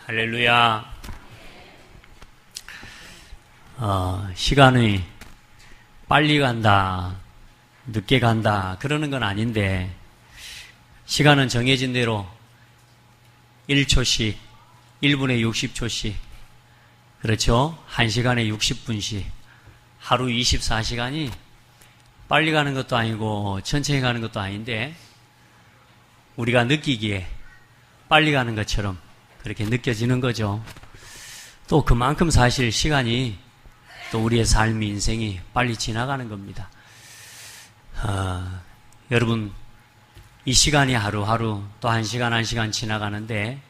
할렐루야. 시간이 빨리 간다, 늦게 간다, 그러는 건 아닌데, 시간은 정해진 대로 1초씩, 1분에 60초씩, 그렇죠? 1시간에 60분씩, 하루 24시간이 빨리 가는 것도 아니고, 천천히 가는 것도 아닌데, 우리가 느끼기에 빨리 가는 것처럼 그렇게 느껴지는 거죠. 또 그만큼 사실 시간이 또 우리의 삶, 인생이 빨리 지나가는 겁니다. 여러분, 이 시간이 하루하루 또 한 시간 지나가는데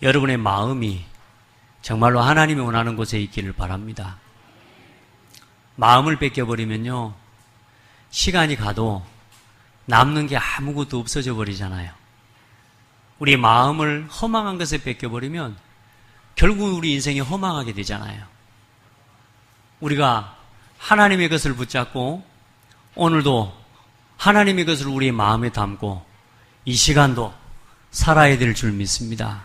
여러분의 마음이 정말로 하나님이 원하는 곳에 있기를 바랍니다. 마음을 뺏겨버리면요, 시간이 가도 남는 게 아무것도 없어져 버리잖아요. 우리 마음을 허망한 것에 뺏겨버리면 결국 우리 인생이 허망하게 되잖아요. 우리가 하나님의 것을 붙잡고 오늘도 하나님의 것을 우리의 마음에 담고 이 시간도 살아야 될 줄 믿습니다.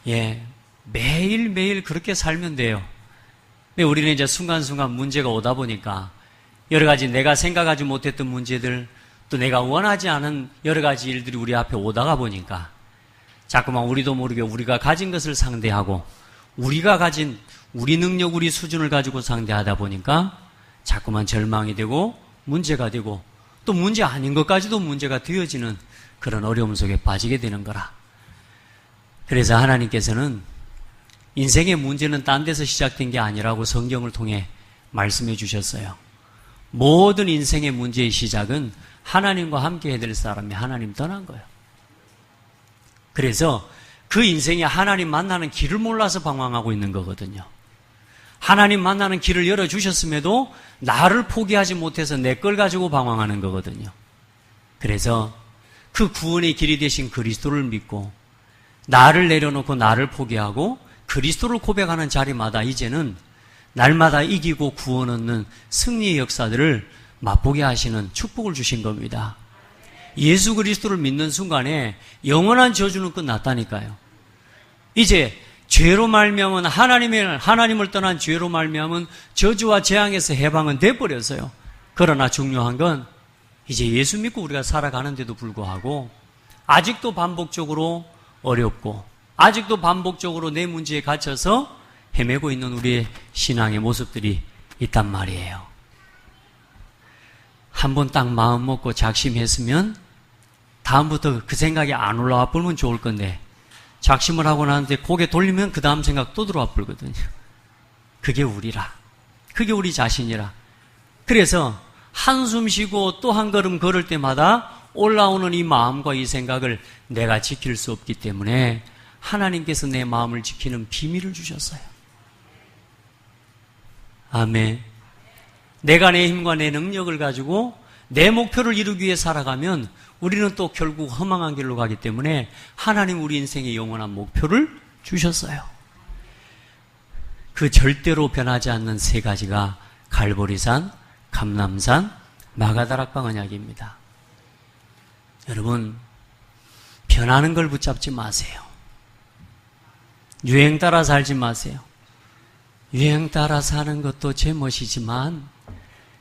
예, 매일매일 그렇게 살면 돼요. 근데 우리는 이제 순간순간 문제가 오다 보니까 여러 가지 내가 생각하지 못했던 문제들, 또 내가 원하지 않은 여러 가지 일들이 우리 앞에 오다가 보니까 자꾸만 우리도 모르게 우리가 가진 것을 상대하고 우리가 가진 우리 능력, 우리 수준을 가지고 상대하다 보니까 자꾸만 절망이 되고 문제가 되고 또 문제 아닌 것까지도 문제가 되어지는 그런 어려움 속에 빠지게 되는 거라. 그래서 하나님께서는 인생의 문제는 딴 데서 시작된 게 아니라고 성경을 통해 말씀해 주셨어요. 모든 인생의 문제의 시작은 하나님과 함께 해야 될 사람이 하나님 떠난 거예요. 그래서 그 인생이 하나님 만나는 길을 몰라서 방황하고 있는 거거든요. 하나님 만나는 길을 열어주셨음에도 나를 포기하지 못해서 내 걸 가지고 방황하는 거거든요. 그래서 그 구원의 길이 되신 그리스도를 믿고 나를 내려놓고 나를 포기하고 그리스도를 고백하는 자리마다 이제는 날마다 이기고 구원 얻는 승리의 역사들을 맛보게 하시는 축복을 주신 겁니다. 예수 그리스도를 믿는 순간에 영원한 저주는 끝났다니까요. 이제 죄로 말미암은 하나님을 떠난 죄로 말미암은 저주와 재앙에서 해방은 돼버렸어요. 그러나 중요한 건 이제 예수 믿고 우리가 살아가는데도 불구하고 아직도 반복적으로 어렵고 아직도 반복적으로 내 문제에 갇혀서 헤매고 있는 우리의 신앙의 모습들이 있단 말이에요. 한번 딱 마음 먹고 작심했으면 다음부터 그 생각이 안 올라와 버리면 좋을 건데 작심을 하고 나는데 고개 돌리면 그 다음 생각 또 들어와 버리거든요. 그게 우리라. 그게 우리 자신이라. 그래서 한숨 쉬고 또 한 걸음 걸을 때마다 올라오는 이 마음과 이 생각을 내가 지킬 수 없기 때문에 하나님께서 내 마음을 지키는 비밀을 주셨어요. 아멘. 내가 내 힘과 내 능력을 가지고 내 목표를 이루기 위해 살아가면 우리는 또 결국 허망한 길로 가기 때문에 하나님 우리 인생의 영원한 목표를 주셨어요. 그 절대로 변하지 않는 세 가지가 갈보리산, 감람산, 마가다락방 언약입니다. 여러분, 변하는 걸 붙잡지 마세요. 유행 따라 살지 마세요. 유행 따라 사는 것도 제멋이지만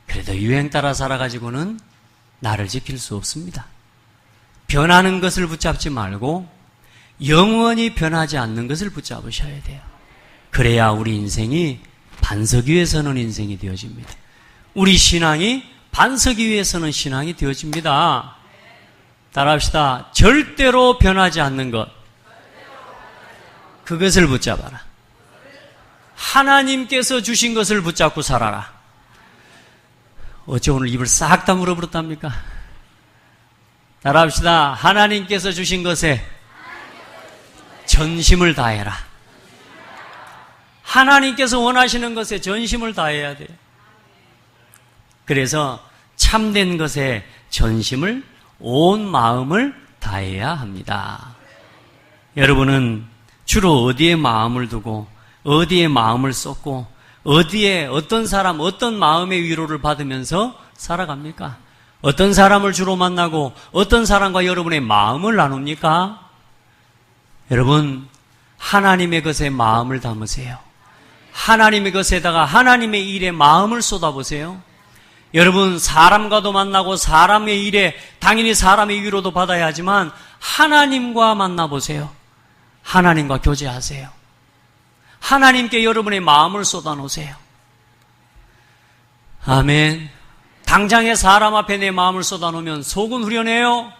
그래도 유행 따라 살아가지고는 나를 지킬 수 없습니다. 변하는 것을 붙잡지 말고 영원히 변하지 않는 것을 붙잡으셔야 돼요. 그래야 우리 인생이 반석 위에 서는 인생이 되어집니다. 우리 신앙이 반석 위에 서는 신앙이 되어집니다. 따라합시다. 절대로 변하지 않는 것. 그것을 붙잡아라. 하나님께서 주신 것을 붙잡고 살아라. 어째 오늘 입을 싹 다물어 버렸답니까? 따라합시다. 하나님께서 주신 것에 전심을 다해라. 하나님께서 원하시는 것에 전심을 다해야 돼요. 그래서 참된 것에 전심을, 온 마음을 다해야 합니다. 여러분은 주로 어디에 마음을 두고 어디에 마음을 쏟고 어디에 어떤 사람, 어떤 마음의 위로를 받으면서 살아갑니까? 어떤 사람을 주로 만나고 어떤 사람과 여러분의 마음을 나눕니까? 여러분, 하나님의 것에 마음을 담으세요. 하나님의 것에다가 하나님의 일에 마음을 쏟아보세요. 여러분, 사람과도 만나고 사람의 일에 당연히 사람의 위로도 받아야 하지만 하나님과 만나보세요. 하나님과 교제하세요. 하나님께 여러분의 마음을 쏟아놓으세요. 아멘. 당장에 사람 앞에 내 마음을 쏟아놓으면 속은 후련해요.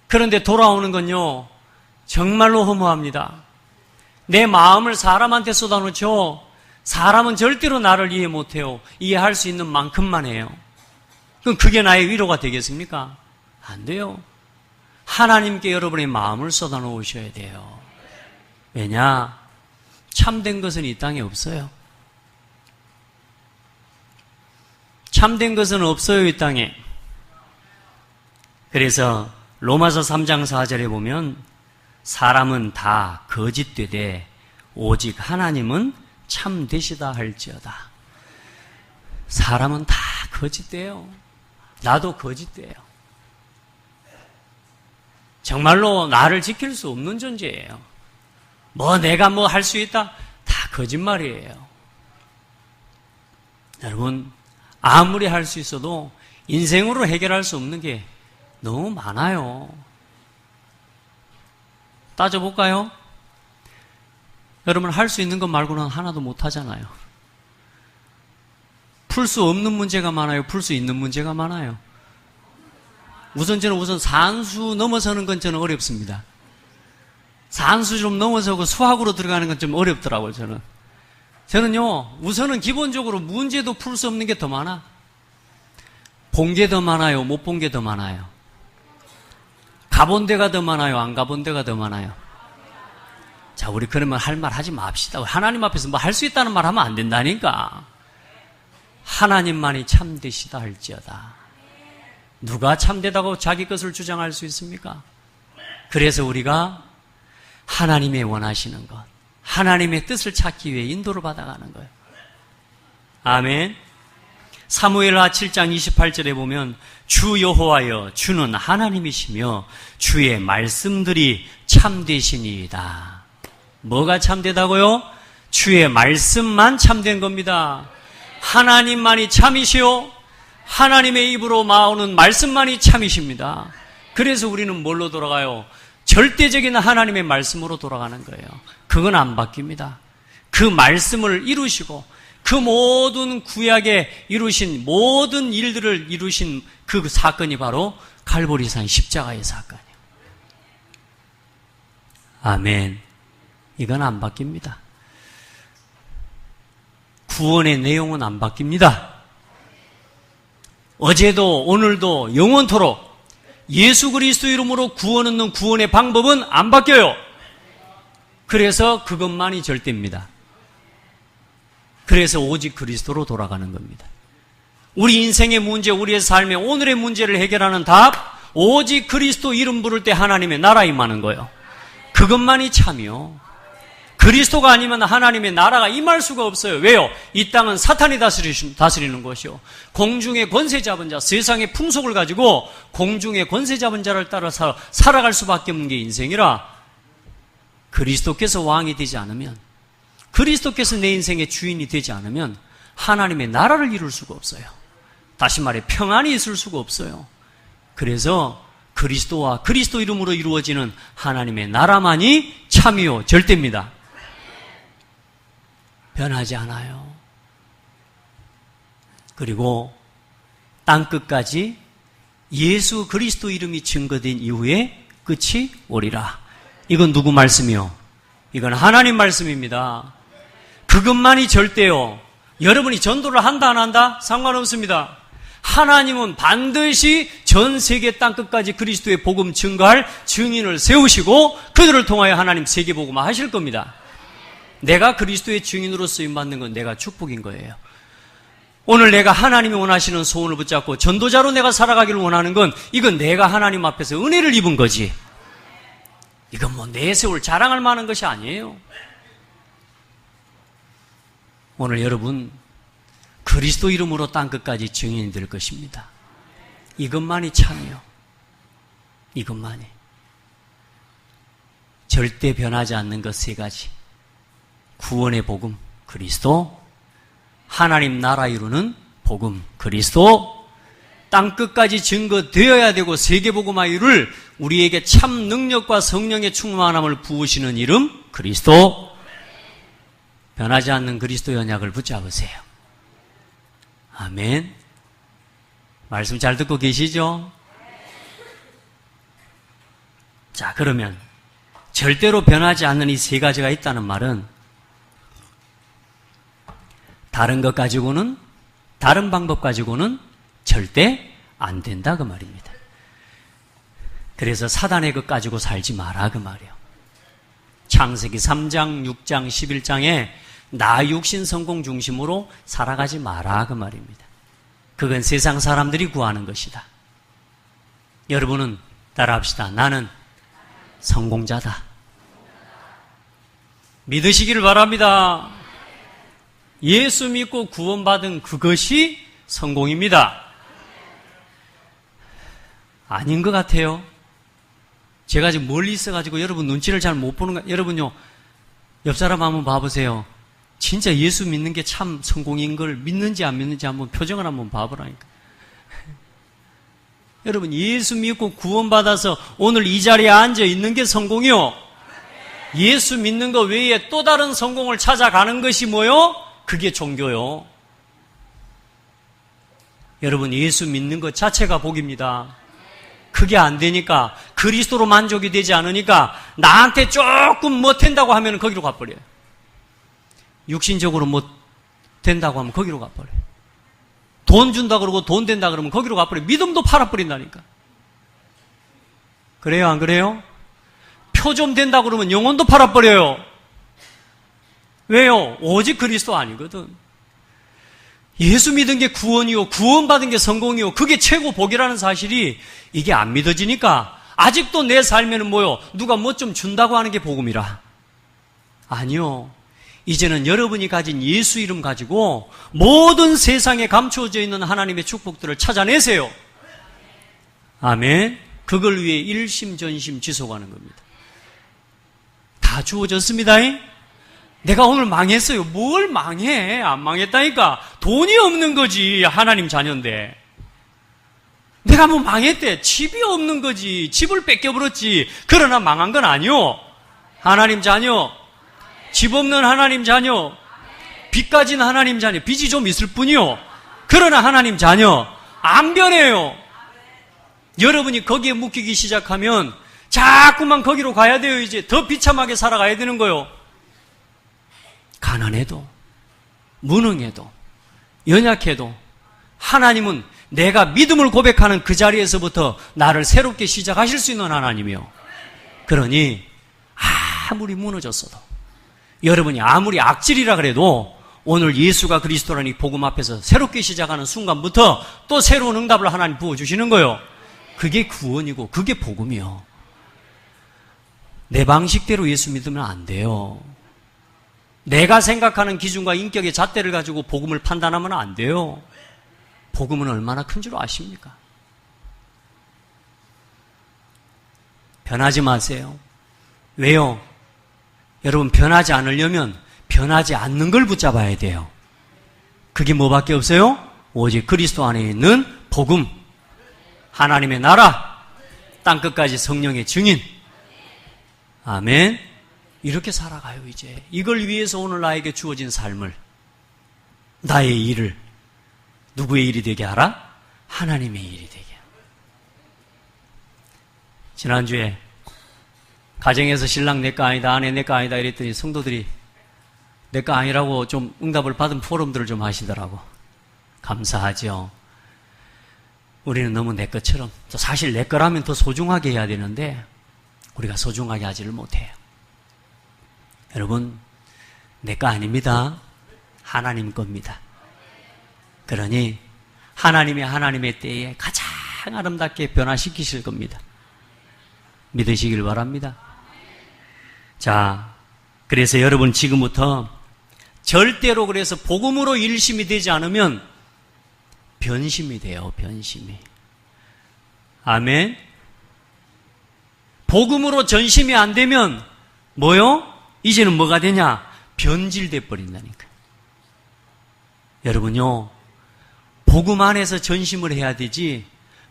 그런데 돌아오는 건요, 정말로 허무합니다. 내 마음을 사람한테 쏟아놓죠. 사람은 절대로 나를 이해 못해요. 이해할 수 있는 만큼만 해요. 그럼 그게 나의 위로가 되겠습니까? 안 돼요. 하나님께 여러분의 마음을 쏟아놓으셔야 돼요. 왜냐? 참된 것은 이 땅에 없어요. 참된 것은 없어요, 이 땅에. 그래서 로마서 3장 4절에 보면 사람은 다 거짓되되 오직 하나님은 참되시다 할지어다. 사람은 다 거짓돼요. 나도 거짓돼요. 정말로 나를 지킬 수 없는 존재예요. 내가 할 수 있다? 다 거짓말이에요. 여러분, 아무리 할 수 있어도 인생으로 해결할 수 없는 게 너무 많아요. 따져볼까요? 여러분, 할 수 있는 것 말고는 하나도 못 하잖아요. 풀 수 없는 문제가 많아요? 풀 수 있는 문제가 많아요? 저는 산수 넘어서는 건 저는 어렵습니다. 산수 좀 넘어서고 수학으로 들어가는 건 좀 어렵더라고요, 저는. 저는요, 우선은 기본적으로 문제도 풀 수 없는 게 더 많아. 본 게 더 많아요? 못 본 게 더 많아요? 가본 데가 더 많아요? 안 가본 데가 더 많아요? 자, 우리 그러면 할 말 하지 맙시다. 하나님 앞에서 할 수 있다는 말 하면 안 된다니까. 하나님만이 참되시다 할지어다. 누가 참되다고 자기 것을 주장할 수 있습니까? 그래서 우리가 하나님의 원하시는 것, 하나님의 뜻을 찾기 위해 인도를 받아가는 거예요. 아멘. 사무엘하 7장 28절에 보면 주 여호와여 주는 하나님이시며 주의 말씀들이 참되시니이다. 뭐가 참되다고요? 주의 말씀만 참된 겁니다. 하나님만이 참이시오. 하나님의 입으로 나오는 말씀만이 참이십니다. 그래서 우리는 뭘로 돌아가요? 절대적인 하나님의 말씀으로 돌아가는 거예요. 그건 안 바뀝니다. 그 말씀을 이루시고 그 모든 구약에 이루신 모든 일들을 이루신 그 사건이 바로 갈보리산 십자가의 사건이에요. 아멘. 이건 안 바뀝니다. 구원의 내용은 안 바뀝니다. 어제도 오늘도 영원토록 예수 그리스도 이름으로 구원 얻는 구원의 방법은 안 바뀌어요. 그래서 그것만이 절대입니다. 그래서 오직 그리스도로 돌아가는 겁니다. 우리 인생의 문제, 우리의 삶의 오늘의 문제를 해결하는 답, 오직 그리스도 이름 부를 때 하나님의 나라 임하는 거예요. 그것만이 참이요. 그리스도가 아니면 하나님의 나라가 임할 수가 없어요. 왜요? 이 땅은 사탄이 다스리는 것이요. 공중의 권세 잡은 자, 세상의 풍속을 가지고 공중의 권세 잡은 자를 따라서 살아갈 수밖에 없는 게 인생이라, 그리스도께서 왕이 되지 않으면, 그리스도께서 내 인생의 주인이 되지 않으면 하나님의 나라를 이룰 수가 없어요. 다시 말해 평안이 있을 수가 없어요. 그래서 그리스도와 그리스도 이름으로 이루어지는 하나님의 나라만이 참이요 절대입니다. 변하지 않아요. 그리고 땅끝까지 예수 그리스도 이름이 증거된 이후에 끝이 오리라. 이건 누구 말씀이요? 이건 하나님 말씀입니다. 그것만이 절대요. 여러분이 전도를 한다 안 한다? 상관없습니다. 하나님은 반드시 전 세계 땅끝까지 그리스도의 복음 증거할 증인을 세우시고 그들을 통하여 하나님 세계복음화 하실 겁니다. 내가 그리스도의 증인으로 쓰임받는 건 내가 축복인 거예요. 오늘 내가 하나님이 원하시는 소원을 붙잡고 전도자로 내가 살아가기를 원하는 건 이건 내가 하나님 앞에서 은혜를 입은 거지. 이건 뭐 내세울 자랑할 만한 것이 아니에요. 오늘 여러분 그리스도 이름으로 땅끝까지 증인이 될 것입니다. 이것만이 참이요. 이것만이. 절대 변하지 않는 것 세 가지. 구원의 복음, 그리스도. 하나님 나라 이루는 복음, 그리스도. 땅끝까지 증거되어야 되고 세계복음화 이룰 우리에게 참 능력과 성령의 충만함을 부으시는 이름, 그리스도. 변하지 않는 그리스도 연약을 붙잡으세요. 아멘. 말씀 잘 듣고 계시죠? 자, 그러면 절대로 변하지 않는 이 세 가지가 있다는 말은 다른 것 가지고는, 다른 방법 가지고는 절대 안 된다 그 말입니다. 그래서 사단의 것 가지고 살지 마라 그 말이에요. 창세기 3장, 6장, 11장에 나 육신 성공 중심으로 살아가지 마라 그 말입니다. 그건 세상 사람들이 구하는 것이다. 여러분은 따라합시다. 나는 성공자다. 믿으시기를 바랍니다. 예수 믿고 구원받은 그것이 성공입니다. 아닌 것 같아요. 제가 지금 멀리 있어가지고 여러분 눈치를 잘 못 보는 거. 여러분요, 옆 사람 한번 봐보세요. 진짜 예수 믿는 게 참 성공인 걸 믿는지 안 믿는지 한번 표정을 한번 봐보라니까. 여러분, 예수 믿고 구원받아서 오늘 이 자리에 앉아 있는 게 성공이요. 예수 믿는 것 외에 또 다른 성공을 찾아가는 것이 뭐요? 그게 종교요. 여러분, 예수 믿는 것 자체가 복입니다. 그게 안 되니까, 그리스도로 만족이 되지 않으니까 나한테 조금 뭐 된다고 하면 거기로 가버려요. 육신적으로 뭐 된다고 하면 거기로 가버려요. 돈 준다 그러고 돈 된다 그러면 거기로 가버려요. 믿음도 팔아버린다니까. 그래요, 안 그래요? 표 좀 된다 그러면 영혼도 팔아버려요. 왜요? 오직 그리스도 아니거든. 예수 믿은 게 구원이요, 구원받은 게 성공이요, 그게 최고 복이라는 사실이 이게 안 믿어지니까 아직도 내 삶에는 뭐요? 누가 뭐 좀 준다고 하는 게 복음이라. 아니요. 이제는 여러분이 가진 예수 이름 가지고 모든 세상에 감추어져 있는 하나님의 축복들을 찾아내세요. 아멘. 그걸 위해 일심전심 지속하는 겁니다. 다 주어졌습니다. 내가 오늘 망했어요. 뭘 망해? 안 망했다니까. 돈이 없는 거지. 하나님 자녀인데. 내가 뭐 망했대. 집이 없는 거지. 집을 뺏겨버렸지. 그러나 망한 건 아니요. 하나님 자녀. 집 없는 하나님 자녀. 빚 가진 하나님 자녀. 빚이 좀 있을 뿐이요. 그러나 하나님 자녀. 안 변해요. 여러분이 거기에 묶이기 시작하면 자꾸만 거기로 가야 돼요. 이제 더 비참하게 살아가야 되는 거요. 가난해도, 무능해도, 연약해도 하나님은 내가 믿음을 고백하는 그 자리에서부터 나를 새롭게 시작하실 수 있는 하나님이요. 그러니 아무리 무너졌어도, 여러분이 아무리 악질이라 그래도 오늘 예수가 그리스도라는 이 복음 앞에서 새롭게 시작하는 순간부터 또 새로운 응답을 하나님 부어주시는 거예요. 그게 구원이고 그게 복음이요. 내 방식대로 예수 믿으면 안 돼요. 내가 생각하는 기준과 인격의 잣대를 가지고 복음을 판단하면 안 돼요. 복음은 얼마나 큰 줄 아십니까? 변하지 마세요. 왜요? 여러분, 변하지 않으려면 변하지 않는 걸 붙잡아야 돼요. 그게 뭐밖에 없어요? 오직 그리스도 안에 있는 복음, 하나님의 나라, 땅끝까지 성령의 증인. 아멘. 이렇게 살아가요. 이제 이걸 위해서 오늘 나에게 주어진 삶을, 나의 일을 누구의 일이 되게 하라? 하나님의 일이 되게. 지난주에 가정에서 신랑 내 거 아니다, 아내 내 거 아니다 이랬더니 성도들이 내 거 아니라고 좀 응답을 받은 포럼들을 좀 하시더라고. 감사하죠. 우리는 너무 내 것처럼, 사실 내 거라면 더 소중하게 해야 되는데 우리가 소중하게 하지를 못해요. 여러분, 내 거 아닙니다. 하나님 겁니다. 그러니 하나님의 때에 가장 아름답게 변화시키실 겁니다. 믿으시길 바랍니다. 자, 그래서 여러분 지금부터 절대로 그래서 복음으로 일심이 되지 않으면 변심이 돼요. 변심이. 아멘. 복음으로 전심이 안 되면 뭐요? 이제는 뭐가 되냐? 변질돼 버린다니까. 여러분요, 복음 안에서 전심을 해야 되지,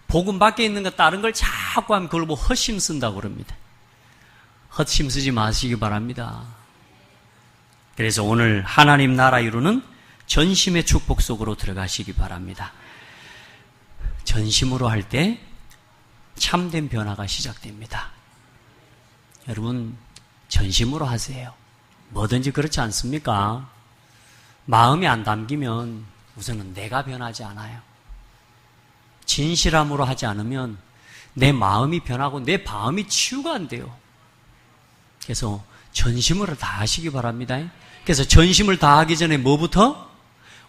복음 밖에 있는 거 다른 걸 자꾸 하면 그걸 뭐 헛심 쓴다고 그럽니다. 헛심 쓰지 마시기 바랍니다. 그래서 오늘 하나님 나라 이루는 전심의 축복 속으로 들어가시기 바랍니다. 전심으로 할 때 참된 변화가 시작됩니다. 여러분, 전심으로 하세요. 뭐든지 그렇지 않습니까? 마음이 안 담기면 우선은 내가 변하지 않아요. 진실함으로 하지 않으면 내 마음이 변하고 내 마음이 치유가 안 돼요. 그래서 전심으로 다 하시기 바랍니다. 그래서 전심을 다 하기 전에 뭐부터?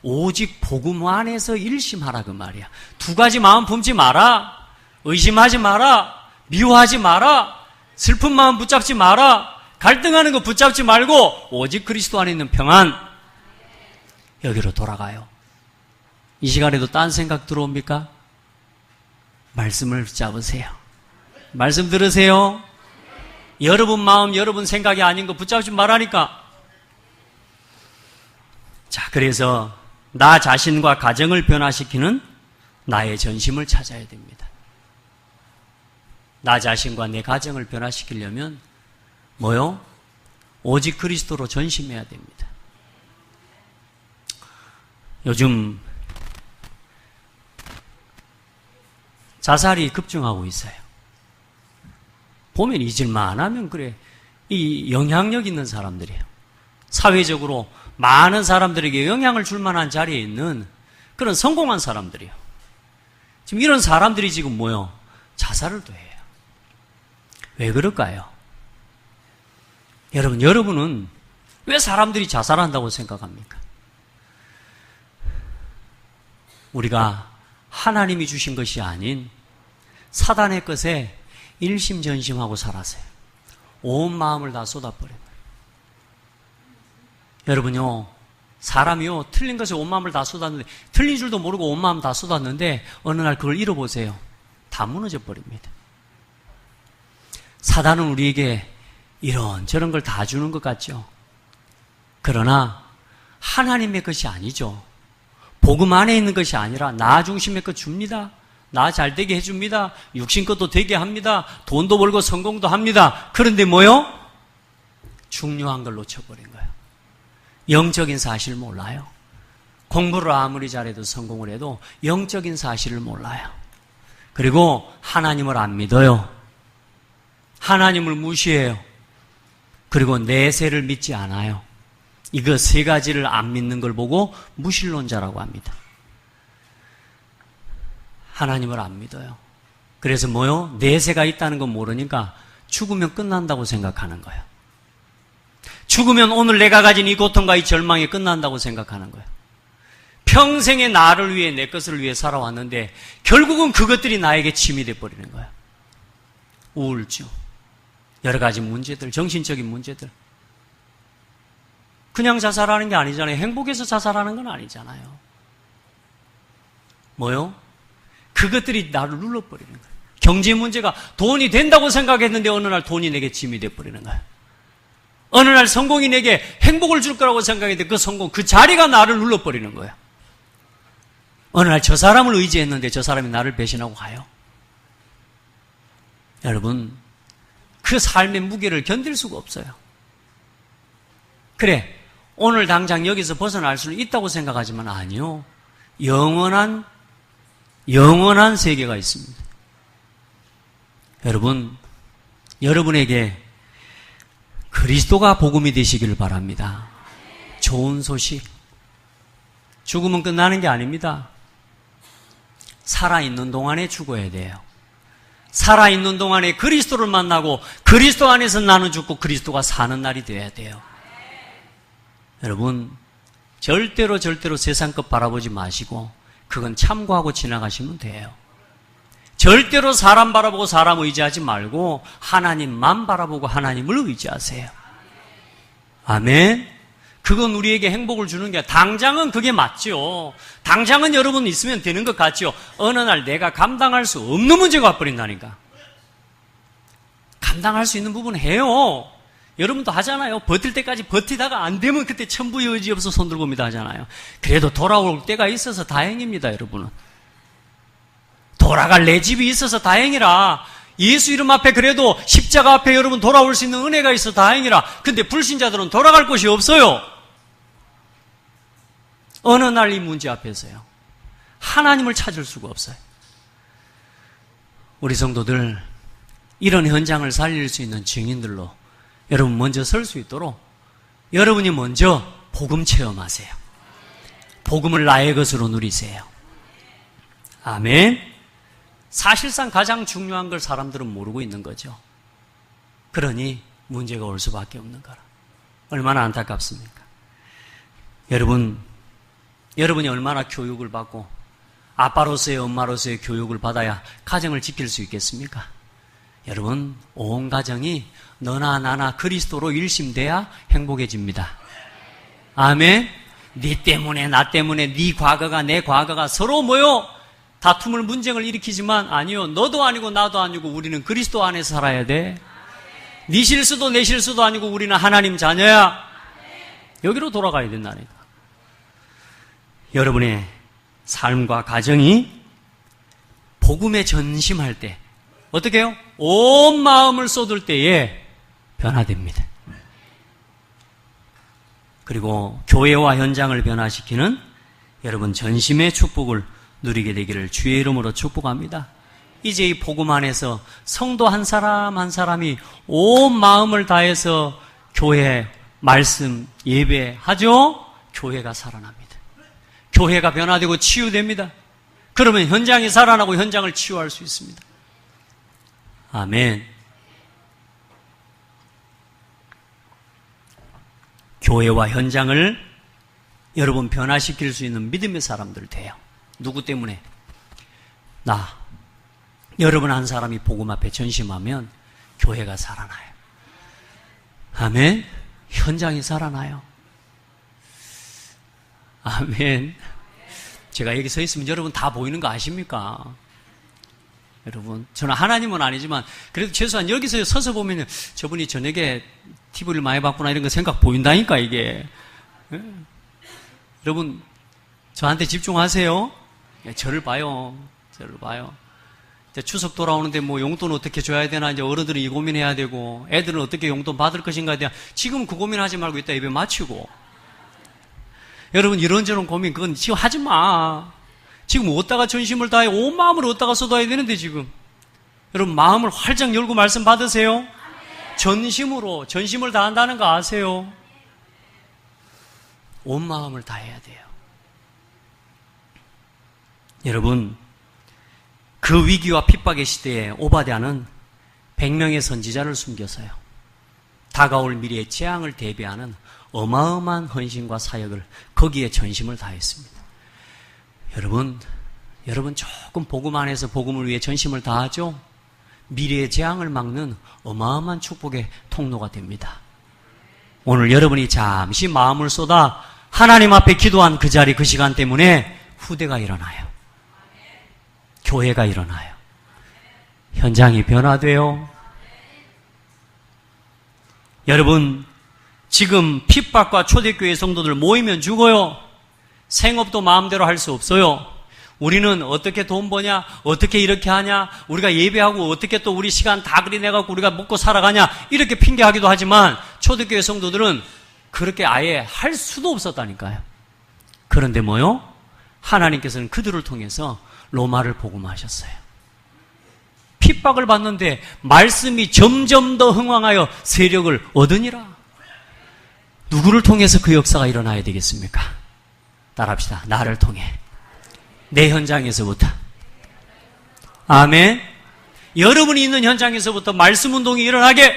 오직 복음 안에서 일심하라 그 말이야. 두 가지 마음 품지 마라. 의심하지 마라. 미워하지 마라. 슬픈 마음 붙잡지 마라. 갈등하는 거 붙잡지 말고 오직 그리스도 안에 있는 평안, 여기로 돌아가요. 이 시간에도 딴 생각 들어옵니까? 말씀을 붙잡으세요. 말씀 들으세요. 여러분 마음, 여러분 생각이 아닌 거 붙잡지 말라니까. 자, 그래서 나 자신과 가정을 변화시키는 나의 전심을 찾아야 됩니다. 나 자신과 내 가정을 변화시키려면 뭐요? 오직 그리스도로 전심해야 됩니다. 요즘 자살이 급증하고 있어요. 보면 잊을만 안 하면 그래. 이 영향력 있는 사람들이에요. 사회적으로 많은 사람들에게 영향을 줄 만한 자리에 있는 그런 성공한 사람들이에요. 지금 이런 사람들이 지금 뭐요? 자살을 또 해요. 왜 그럴까요? 여러분은 왜 사람들이 자살한다고 생각합니까? 우리가 하나님이 주신 것이 아닌 사단의 것에 일심전심하고 살았어요. 온 마음을 다 쏟아버려요. 여러분요, 사람이요, 틀린 것에 온 마음을 다 쏟았는데, 틀린 줄도 모르고 온 마음 다 쏟았는데, 어느 날 그걸 잃어보세요. 다 무너져 버립니다. 사단은 우리에게 이런 저런 걸 다 주는 것 같죠. 그러나 하나님의 것이 아니죠. 복음 안에 있는 것이 아니라 나 중심의 것 줍니다. 나 잘 되게 해줍니다. 육신 것도 되게 합니다. 돈도 벌고 성공도 합니다. 그런데 뭐요? 중요한 걸 놓쳐버린 거예요. 영적인 사실을 몰라요. 공부를 아무리 잘해도 성공을 해도 영적인 사실을 몰라요. 그리고 하나님을 안 믿어요. 하나님을 무시해요. 그리고 내세를 믿지 않아요. 이거 세 가지를 안 믿는 걸 보고 무신론자라고 합니다. 하나님을 안 믿어요. 그래서 뭐요? 내세가 있다는 건 모르니까 죽으면 끝난다고 생각하는 거예요. 죽으면 오늘 내가 가진 이 고통과 이 절망이 끝난다고 생각하는 거예요. 평생의 나를 위해, 내 것을 위해 살아왔는데 결국은 그것들이 나에게 침이 돼버리는 거예요. 우울증, 여러 가지 문제들, 정신적인 문제들. 그냥 자살하는 게 아니잖아요. 행복해서 자살하는 건 아니잖아요. 뭐요? 그것들이 나를 눌러버리는 거예요. 경제 문제가 돈이 된다고 생각했는데 어느 날 돈이 내게 짐이 돼버리는 거예요. 어느 날 성공이 내게 행복을 줄 거라고 생각했는데 그 성공, 그 자리가 나를 눌러버리는 거예요. 어느 날 저 사람을 의지했는데 저 사람이 나를 배신하고 가요. 여러분, 그 삶의 무게를 견딜 수가 없어요. 그래, 오늘 당장 여기서 벗어날 수는 있다고 생각하지만 아니요. 영원한 세계가 있습니다. 여러분, 여러분에게 그리스도가 복음이 되시기를 바랍니다. 좋은 소식. 죽으면 끝나는 게 아닙니다. 살아있는 동안에 죽어야 돼요. 살아있는 동안에 그리스도를 만나고 그리스도 안에서 나는 죽고 그리스도가 사는 날이 되어야 돼요. 여러분, 절대로 세상 것 바라보지 마시고 그건 참고하고 지나가시면 돼요. 절대로 사람 바라보고 사람 의지하지 말고 하나님만 바라보고 하나님을 의지하세요. 아멘. 그건 우리에게 행복을 주는 게, 당장은 그게 맞죠. 당장은 여러분 있으면 되는 것 같죠. 어느 날 내가 감당할 수 없는 문제가 와버린다니까. 감당할 수 있는 부분 해요. 여러분도 하잖아요. 버틸 때까지 버티다가 안 되면 그때 천부의 의지 없어 손 들고 옵니다 하잖아요. 그래도 돌아올 때가 있어서 다행입니다, 여러분은. 돌아갈 내 집이 있어서 다행이라. 예수 이름 앞에 그래도 십자가 앞에 여러분 돌아올 수 있는 은혜가 있어 다행이라. 근데 불신자들은 돌아갈 곳이 없어요. 어느 날 이 문제 앞에서요. 하나님을 찾을 수가 없어요. 우리 성도들 이런 현장을 살릴 수 있는 증인들로 여러분 먼저 설 수 있도록 여러분이 먼저 복음 체험하세요. 복음을 나의 것으로 누리세요. 아멘. 사실상 가장 중요한 걸 사람들은 모르고 있는 거죠. 그러니 문제가 올 수밖에 없는 거라. 얼마나 안타깝습니까? 여러분이 얼마나 교육을 받고 아빠로서의 엄마로서의 교육을 받아야 가정을 지킬 수 있겠습니까? 여러분, 온 가정이 너나 나나 그리스도로 일심돼야 행복해집니다. 아멘. 네 때문에 나 때문에 네 과거가 내 과거가 서로 뭐요? 다툼을 문쟁을 일으키지만 아니요. 너도 아니고 나도 아니고 우리는 그리스도 안에서 살아야 돼. 네 실수도 내 실수도 아니고 우리는 하나님 자녀야. 여기로 돌아가야 된다니까. 여러분의 삶과 가정이 복음에 전심할 때 어떻게 해요? 온 마음을 쏟을 때에 변화됩니다. 그리고 교회와 현장을 변화시키는 여러분 전심의 축복을 누리게 되기를 주의 이름으로 축복합니다. 이제 이 복음 안에서 성도 한 사람 한 사람이 온 마음을 다해서 교회 말씀 예배하죠? 교회가 살아납니다. 교회가 변화되고 치유됩니다. 그러면 현장이 살아나고 현장을 치유할 수 있습니다. 아멘. 교회와 현장을 여러분 변화시킬 수 있는 믿음의 사람들 돼요. 누구 때문에? 여러분 한 사람이 복음 앞에 전심하면 교회가 살아나요. 아멘. 현장이 살아나요. 아멘. 제가 여기 서 있으면 여러분 다 보이는 거 아십니까? 여러분, 저는 하나님은 아니지만 그래도 최소한 여기서 서서 보면 저분이 저녁에 TV를 많이 봤구나 이런 거 생각 보인다니까 이게. 여러분 저한테 집중하세요. 저를 봐요. 저를 봐요. 이제 추석 돌아오는데 뭐 용돈 어떻게 줘야 되나 이제 어른들은 이 고민해야 되고 애들은 어떻게 용돈 받을 것인가에 대한 지금 그 고민하지 말고 이따 예배 마치고. 여러분 이런저런 고민 그건 지금 하지 마. 지금 어디다가 전심을 다해 온 마음을 어디다가 쏟아야 되는데 지금. 여러분 마음을 활짝 열고 말씀 받으세요. 전심을 다한다는 거 아세요? 온 마음을 다해야 돼요. 여러분 그 위기와 핍박의 시대에 오바댜는 100명의 선지자를 숨겨서요. 다가올 미래의 재앙을 대비하는 어마어마한 헌신과 사역을 거기에 전심을 다했습니다. 여러분 조금 복음 안에서 복음을 위해 전심을 다하죠? 미래의 재앙을 막는 어마어마한 축복의 통로가 됩니다. 오늘 여러분이 잠시 마음을 쏟아 하나님 앞에 기도한 그 자리 그 시간 때문에 후대가 일어나요. 교회가 일어나요. 현장이 변화돼요. 여러분 지금 핍박과 초대교회 성도들 모이면 죽어요. 생업도 마음대로 할 수 없어요. 우리는 어떻게 돈 버냐, 어떻게 이렇게 하냐, 우리가 예배하고 어떻게 또 우리 시간 다 그리내갖고 우리가 먹고 살아가냐 이렇게 핑계하기도 하지만 초대교회 성도들은 그렇게 아예 할 수도 없었다니까요. 그런데 뭐요? 하나님께서는 그들을 통해서 로마를 복음하셨어요. 핍박을 받는데 말씀이 점점 더 흥왕하여 세력을 얻으니라. 누구를 통해서 그 역사가 일어나야 되겠습니까? 따라합시다. 나를 통해. 내 현장에서부터. 아멘. 여러분이 있는 현장에서부터 말씀 운동이 일어나게.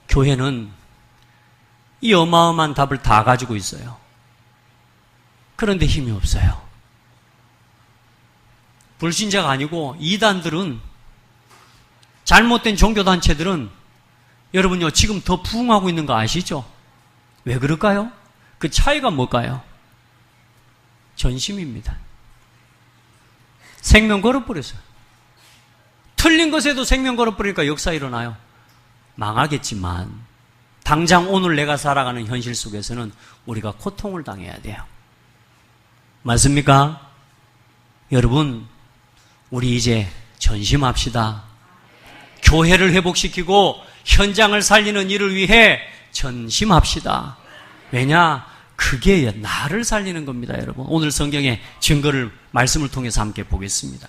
교회는 이 어마어마한 답을 다 가지고 있어요. 그런데 힘이 없어요. 불신자가 아니고 이단들은, 잘못된 종교단체들은 여러분요 지금 더 부흥하고 있는 거 아시죠? 왜 그럴까요? 그 차이가 뭘까요? 전심입니다. 생명 걸어버렸어요. 틀린 것에도 생명 걸어버리니까 역사 일어나요. 망하겠지만 당장 오늘 내가 살아가는 현실 속에서는 우리가 고통을 당해야 돼요. 맞습니까? 여러분, 우리 이제 전심합시다. 교회를 회복시키고 현장을 살리는 일을 위해 전심합시다. 왜냐? 그게 나를 살리는 겁니다, 여러분. 오늘 성경의 증거를 말씀을 통해서 함께 보겠습니다.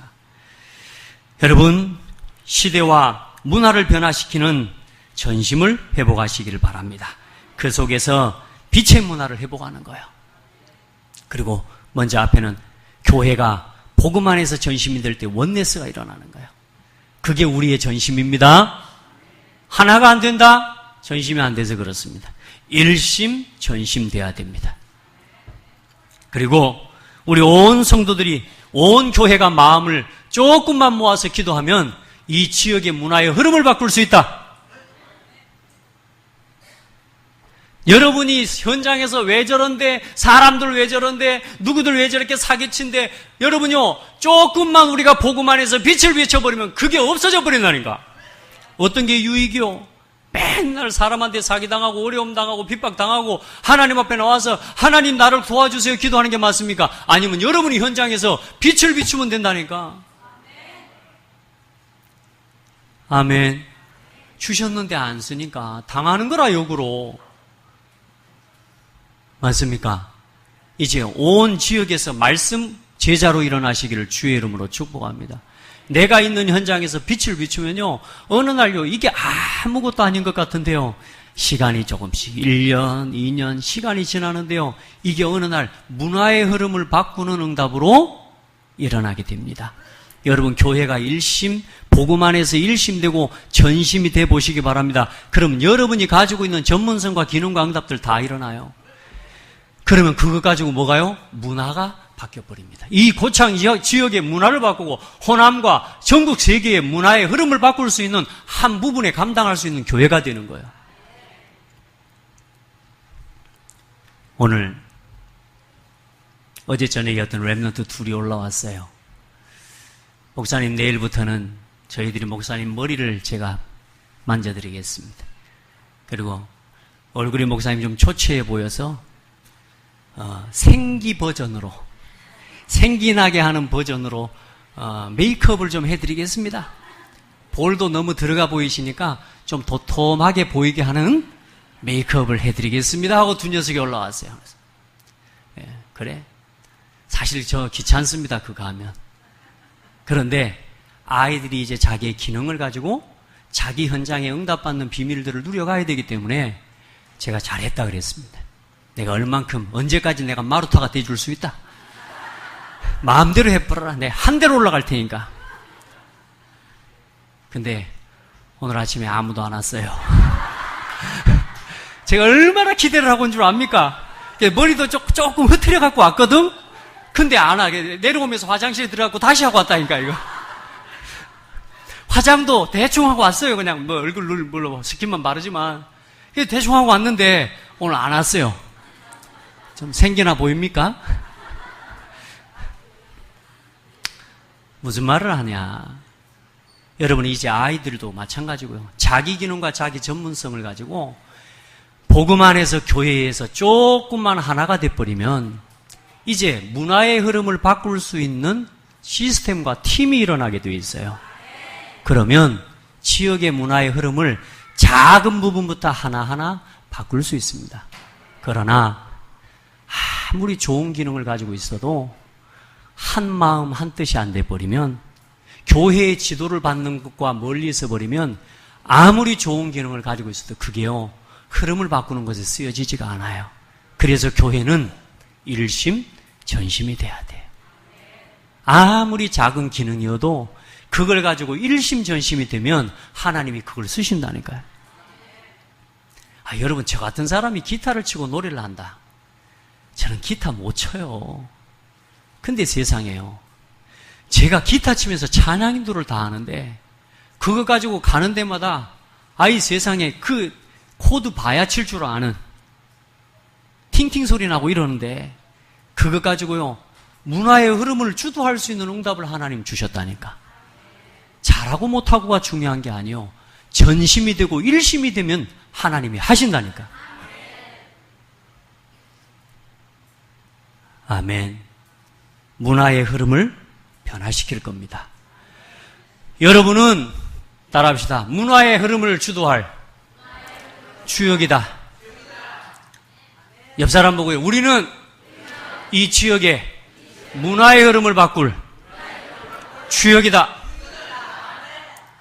여러분, 시대와 문화를 변화시키는 전심을 회복하시기를 바랍니다. 그 속에서 빛의 문화를 회복하는 거예요. 그리고 먼저 앞에는 교회가 복음 안에서 전심이 될 때 원네스가 일어나는 거예요. 그게 우리의 전심입니다. 하나가 안 된다? 전심이 안 돼서 그렇습니다. 일심 전심 돼야 됩니다. 그리고 우리 온 성도들이, 온 교회가 마음을 조금만 모아서 기도하면 이 지역의 문화의 흐름을 바꿀 수 있다. 여러분이 현장에서 왜 저런데, 사람들 왜 저런데, 누구들 왜 저렇게 사기친데, 여러분요, 조금만 우리가 복음 안에서 빛을 비춰버리면 그게 없어져 버린다니까. 어떤 게 유익이요? 맨날 사람한테 사기당하고 어려움당하고 핍박당하고 하나님 앞에 나와서 하나님 나를 도와주세요 기도하는 게 맞습니까? 아니면 여러분이 현장에서 빛을 비추면 된다니까. 아멘. 주셨는데 안 쓰니까 당하는 거라, 역으로. 맞습니까? 이제 온 지역에서 말씀 제자로 일어나시기를 주의 이름으로 축복합니다. 내가 있는 현장에서 빛을 비추면요, 어느 날요, 이게 아무것도 아닌 것 같은데요, 시간이 조금씩 1년, 2년 시간이 지나는데요, 이게 어느 날 문화의 흐름을 바꾸는 응답으로 일어나게 됩니다. 여러분, 교회가 일심, 복음 안에서 일심되고 전심이 돼 보시기 바랍니다. 그럼 여러분이 가지고 있는 전문성과 기능과 응답들 다 일어나요. 그러면 그거 가지고 뭐가요? 문화가 바뀌어버립니다. 이 고창 지역의 문화를 바꾸고 호남과 전국 세계의 문화의 흐름을 바꿀 수 있는 한 부분에 감당할 수 있는 교회가 되는 거예요. 오늘 어제 저녁에 어떤 랩런트 둘이 올라왔어요. 목사님, 내일부터는 저희들이 목사님 머리를 제가 만져드리겠습니다. 그리고 얼굴이 목사님 좀 초췌해 보여서 생기 버전으로, 생기나게 하는 버전으로 메이크업을 좀 해드리겠습니다. 볼도 너무 들어가 보이시니까 좀 도톰하게 보이게 하는 메이크업을 해드리겠습니다 하고 두 녀석이 올라왔어요. 예, 그래? 사실 저 귀찮습니다, 그거 하면. 그런데 아이들이 이제 자기의 기능을 가지고 자기 현장에 응답받는 비밀들을 누려가야 되기 때문에 제가 잘했다 그랬습니다. 내가 얼만큼, 언제까지 내가 마루타가 돼줄 수 있다. 마음대로 해버려라. 내가 한 대로 올라갈 테니까. 근데 오늘 아침에 아무도 안 왔어요. 제가 얼마나 기대를 하고 온 줄 압니까? 머리도 조금 흐트려 갖고 왔거든? 근데 안 하게. 내려오면서 화장실에 들어가고 다시 하고 왔다니까, 이거. 화장도 대충 하고 왔어요. 그냥 뭐 얼굴 물로 스킨만 바르지만. 대충 하고 왔는데 오늘 안 왔어요. 좀 생기나 보입니까? 무슨 말을 하냐. 여러분, 이제 아이들도 마찬가지고요. 자기 기능과 자기 전문성을 가지고 복음 안에서 교회에서 조금만 하나가 돼버리면 이제 문화의 흐름을 바꿀 수 있는 시스템과 팀이 일어나게 되어 있어요. 그러면 지역의 문화의 흐름을 작은 부분부터 하나하나 바꿀 수 있습니다. 그러나 아무리 좋은 기능을 가지고 있어도 한 마음 한 뜻이 안 돼버리면, 교회의 지도를 받는 것과 멀리 있어버리면 아무리 좋은 기능을 가지고 있어도 그게요, 흐름을 바꾸는 것에 쓰여지지가 않아요. 그래서 교회는 일심 전심이 돼야 돼요. 아무리 작은 기능이어도 그걸 가지고 일심 전심이 되면 하나님이 그걸 쓰신다니까요. 여러분, 저 같은 사람이 기타를 치고 노래를 한다. 저는 기타 못 쳐요. 근데 세상에요, 제가 기타 치면서 찬양 인도를 다 하는데 그거 가지고 가는 데마다 이 세상에 그 코드 봐야 칠 줄 아는 팅팅 소리 나고 이러는데 그거 가지고요, 문화의 흐름을 주도할 수 있는 응답을 하나님 주셨다니까. 잘하고 못하고가 중요한 게 아니요, 전심이 되고 일심이 되면 하나님이 하신다니까. 아멘. 문화의 흐름을 변화시킬 겁니다. 여러분은 따라합시다. 문화의 흐름을 주도할 주역이다. 옆 사람 보고요. 우리는 이 지역의 문화의 흐름을 바꿀 주역이다.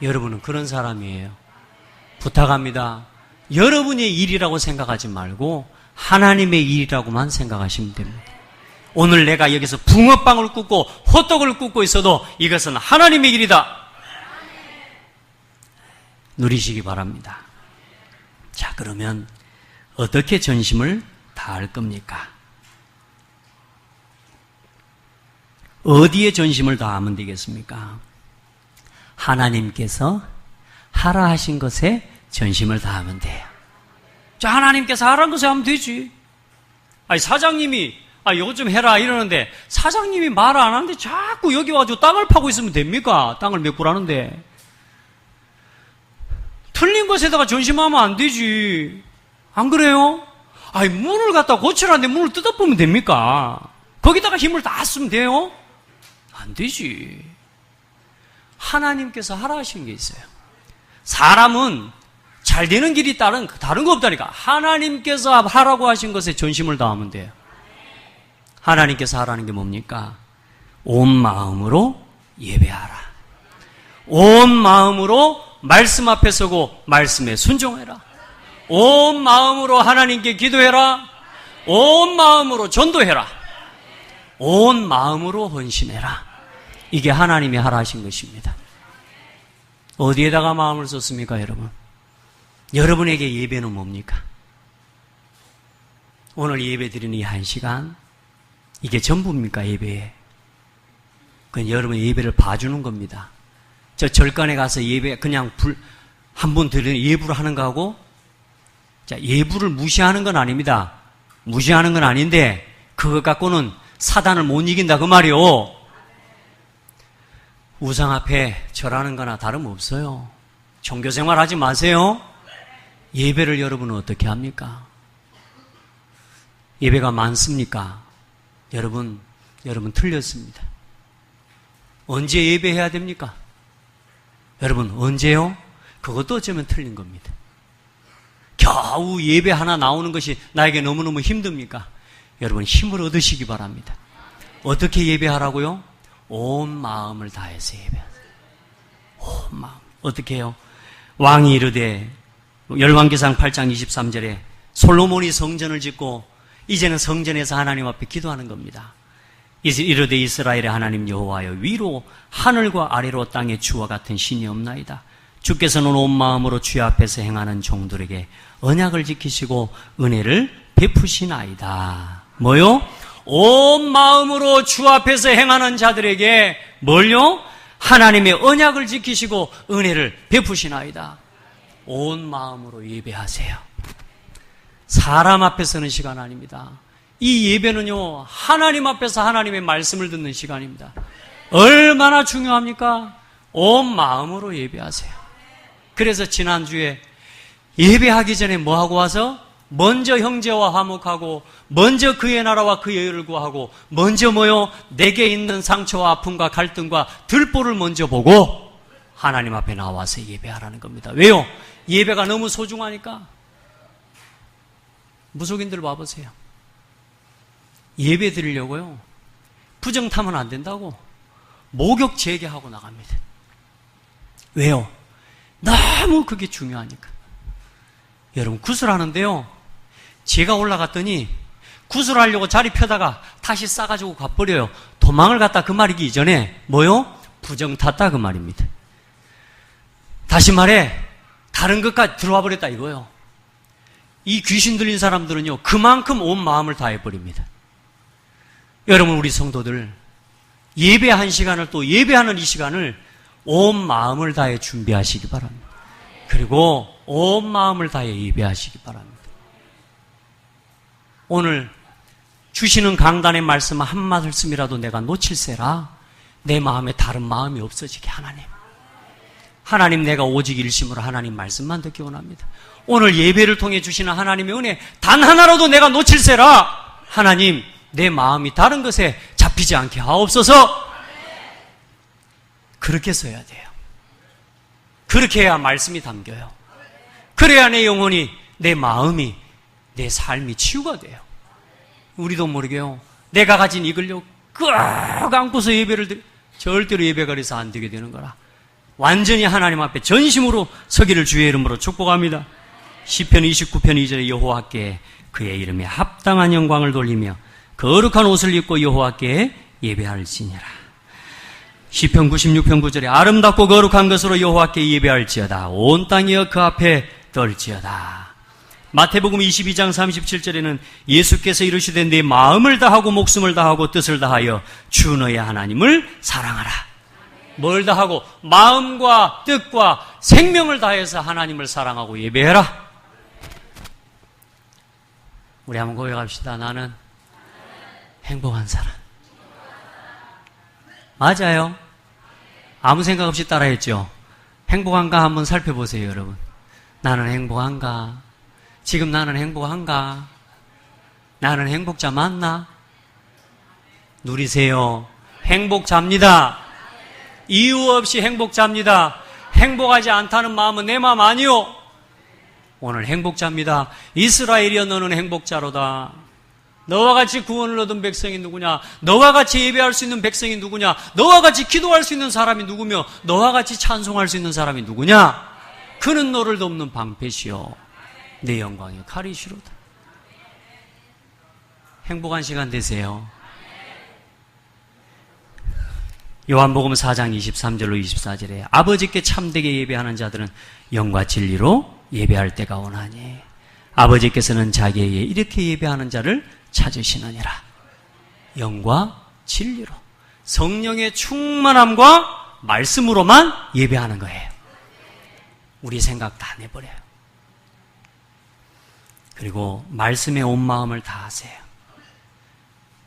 여러분은 그런 사람이에요. 부탁합니다. 여러분의 일이라고 생각하지 말고 하나님의 일이라고만 생각하시면 됩니다. 오늘 내가 여기서 붕어빵을 굽고 호떡을 굽고 있어도 이것은 하나님의 일이다. 누리시기 바랍니다. 자, 그러면 어떻게 전심을 다할 겁니까? 어디에 전심을 다하면 되겠습니까? 하나님께서 하라 하신 것에 전심을 다하면 돼요. 자, 하나님께서 하라는 것에 하면 되지. 아니, 사장님이 이것 좀 해라 이러는데 사장님이 말 안 하는데 자꾸 여기 와가지고 땅을 파고 있으면 됩니까? 땅을 몇 굴 하는데. 틀린 것에다가 전심하면 안 되지. 안 그래요? 아니, 문을 갖다 고치라는데 문을 뜯어보면 됩니까? 거기다가 힘을 다 쓰면 돼요? 안 되지. 하나님께서 하라 하신 게 있어요. 사람은 잘 되는 길이 다른 거 없다니까. 하나님께서 하라고 하신 것에 전심을 다하면 돼요. 하나님께서 하라는 게 뭡니까? 온 마음으로 예배하라. 온 마음으로 말씀 앞에 서고 말씀에 순종해라. 온 마음으로 하나님께 기도해라. 온 마음으로 전도해라. 온 마음으로 헌신해라. 이게 하나님이 하라 하신 것입니다. 어디에다가 마음을 썼습니까, 여러분? 여러분에게 예배는 뭡니까? 오늘 예배 드리는 이 한 시간, 이게 전부입니까, 예배에? 그건 여러분 예배를 봐주는 겁니다. 저 절간에 가서 예배, 그냥 한 분 드리는 예부를 하는 거하고, 자, 예부를 무시하는 건 아닙니다. 무시하는 건 아닌데, 그것 갖고는 사단을 못 이긴다, 그 말이요. 우상 앞에 절하는 거나 다름없어요. 종교생활 하지 마세요. 예배를 여러분은 어떻게 합니까? 예배가 많습니까? 여러분 틀렸습니다. 언제 예배해야 됩니까? 여러분, 언제요? 그것도 어쩌면 틀린 겁니다. 겨우 예배 하나 나오는 것이 나에게 너무너무 힘듭니까? 여러분, 힘을 얻으시기 바랍니다. 어떻게 예배하라고요? 온 마음을 다해서 예배하세요. 온 마음. 어떻게 해요? 왕이 이르되, 열왕기상 8장 23절에 솔로몬이 성전을 짓고 이제는 성전에서 하나님 앞에 기도하는 겁니다. 이르되 이스라엘의 하나님 여호와여, 위로 하늘과 아래로 땅에 주와 같은 신이 없나이다. 주께서는 온 마음으로 주 앞에서 행하는 종들에게 언약을 지키시고 은혜를 베푸시나이다. 뭐요? 온 마음으로 주 앞에서 행하는 자들에게 뭘요? 하나님의 언약을 지키시고 은혜를 베푸시나이다. 온 마음으로 예배하세요. 사람 앞에 서는 시간 아닙니다. 이 예배는요, 하나님 앞에서 하나님의 말씀을 듣는 시간입니다. 얼마나 중요합니까? 온 마음으로 예배하세요. 그래서 지난주에 예배하기 전에 뭐하고 와서? 먼저 형제와 화목하고, 먼저 그의 나라와 그의 의를 구하고, 먼저 뭐요? 내게 있는 상처와 아픔과 갈등과 들보를 먼저 보고 하나님 앞에 나와서 예배하라는 겁니다. 왜요? 예배가 너무 소중하니까. 무속인들 와보세요. 예배 드리려고요, 부정 타면 안 된다고 목욕 재개하고 나갑니다. 왜요? 너무 그게 중요하니까. 여러분, 구슬하는데요, 제가 올라갔더니 구슬하려고 자리 펴다가 다시 싸가지고 가버려요. 도망을 갔다 그 말이기 이전에 뭐요? 부정 탔다 그 말입니다. 다시 말해, 다른 것까지 들어와 버렸다 이거요. 이 귀신 들린 사람들은요, 그만큼 온 마음을 다해버립니다. 여러분, 우리 성도들 예배 한 시간을, 또 예배하는 이 시간을 온 마음을 다해 준비하시기 바랍니다. 그리고 온 마음을 다해 예배하시기 바랍니다. 오늘 주시는 강단의 말씀 한 말씀이라도 내가 놓칠세라 내 마음에 다른 마음이 없어지게 하나님. 하나님, 내가 오직 일심으로 하나님 말씀만 듣기 원합니다. 오늘 예배를 통해 주시는 하나님의 은혜 단 하나라도 내가 놓칠세라. 하나님, 내 마음이 다른 것에 잡히지 않게 하옵소서. 그렇게 써야 돼요. 그렇게 해야 말씀이 담겨요. 그래야 내 영혼이, 내 마음이, 내 삶이 치유가 돼요. 우리도 모르게요, 내가 가진 이 근력 꽉 안고서 예배를 드려, 절대로 예배가 그래서 안 되게 되는 거라. 완전히 하나님 앞에 전심으로 서기를 주의 이름으로 축복합니다. 시편 29편 2절에 여호와께 그의 이름에 합당한 영광을 돌리며 거룩한 옷을 입고 여호와께 예배할지니라. 시편 96편 9절에 아름답고 거룩한 것으로 여호와께 예배할지어다. 온 땅이여 그 앞에 떨지어다. 마태복음 22장 37절에는 예수께서 이르시되 내 마음을 다하고 목숨을 다하고 뜻을 다하여 주 너의 하나님을 사랑하라. 뭘 다하고? 마음과 뜻과 생명을 다해서 하나님을 사랑하고 예배해라. 우리 한번 고백합시다. 나는 행복한 사람. 맞아요. 아무 생각 없이 따라했죠. 행복한가 한번 살펴보세요, 여러분. 나는 행복한가? 지금 나는 행복한가? 나는 행복자 맞나? 누리세요. 행복자입니다. 이유 없이 행복자입니다. 행복하지 않다는 마음은 내 마음 아니요. 오늘 행복자입니다. 이스라엘이여 너는 행복자로다. 너와 같이 구원을 얻은 백성이 누구냐? 너와 같이 예배할 수 있는 백성이 누구냐? 너와 같이 기도할 수 있는 사람이 누구며 너와 같이 찬송할 수 있는 사람이 누구냐? 그는 너를 돕는 방패시요 내 영광의 칼이시로다. 행복한 시간 되세요. 요한복음 4장 23절로 24절에 아버지께 참되게 예배하는 자들은 영과 진리로 예배할 때가 오나니 아버지께서는 자기에게 이렇게 예배하는 자를 찾으시느니라. 영과 진리로, 성령의 충만함과 말씀으로만 예배하는 거예요. 우리 생각 다 내버려요. 그리고 말씀에 온 마음을 다하세요.